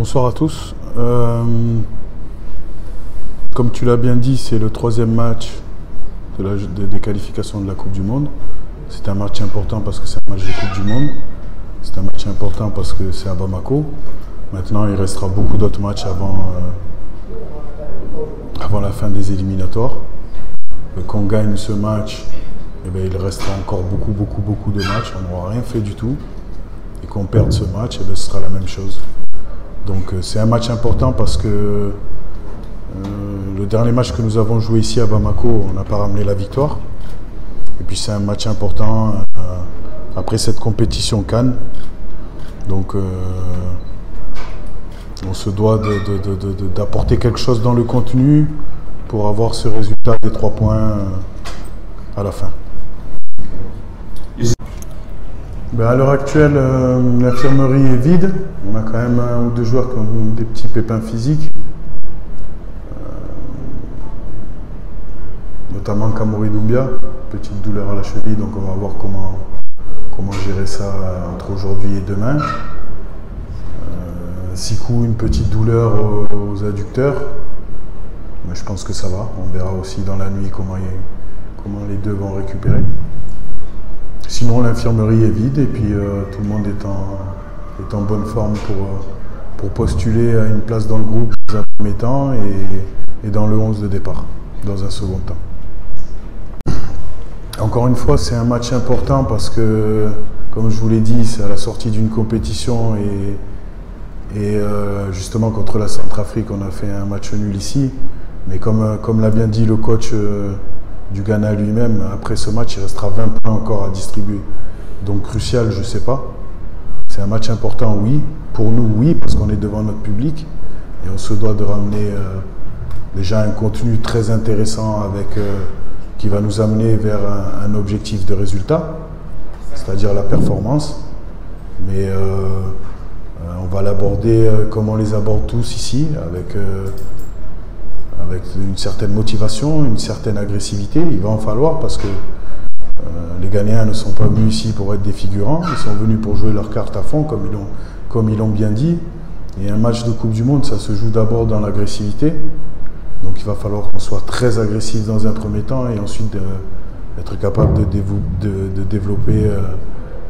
Bonsoir à tous. Comme tu l'as bien dit, c'est le troisième match des qualifications de la Coupe du Monde. C'est un match important parce que c'est un match de Coupe du Monde. C'est un match important parce que c'est à Bamako. Maintenant, il restera beaucoup d'autres matchs avant la fin des éliminatoires. Qu'on gagne ce match, eh bien, il restera encore beaucoup de matchs. On n'aura rien fait du tout. Et qu'on perde ce match, eh bien, ce sera la même chose. Donc c'est un match important parce que le dernier match que nous avons joué ici à Bamako, on n'a pas ramené la victoire. Et puis c'est un match important après cette compétition CAN. Donc on se doit d'apporter quelque chose dans le contenu pour avoir ce résultat des 3 points à la fin. Ben à l'heure actuelle, l'infirmerie est vide. On a quand même 1 ou 2 joueurs qui ont des petits pépins physiques. Notamment Kamori Doumbia, petite douleur à la cheville, donc on va voir comment gérer ça entre aujourd'hui et demain. Sikou, une petite douleur aux adducteurs, mais je pense que ça va. On verra aussi dans la nuit comment les deux vont récupérer. Sinon, l'infirmerie est vide et puis tout le monde est en bonne forme pour postuler à une place dans le groupe dans un premier temps et dans le 11 de départ, dans un second temps. Encore une fois, c'est un match important parce que, comme je vous l'ai dit, c'est à la sortie d'une compétition et justement contre la Centrafrique, on a fait un match nul ici. Mais comme l'a bien dit le coach du Ghana lui-même, après ce match, il restera 20 points encore à distribuer. Donc crucial, je ne sais pas. C'est un match important, oui. Pour nous, oui, parce qu'on est devant notre public. Et on se doit de ramener déjà un contenu très intéressant qui va nous amener vers un objectif de résultat, c'est-à-dire la performance. Mais on va l'aborder comme on les aborde tous ici, avec une certaine motivation, une certaine agressivité. Il va en falloir parce que les Ghanéens ne sont pas venus ici pour être des figurants. Ils sont venus pour jouer leur carte à fond, comme ils l'ont bien dit. Et un match de Coupe du Monde, ça se joue d'abord dans l'agressivité. Donc il va falloir qu'on soit très agressif dans un premier temps et ensuite être capable de développer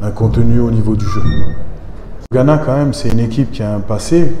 un contenu au niveau du jeu. Le Ghana, quand même, c'est une équipe qui a un passé,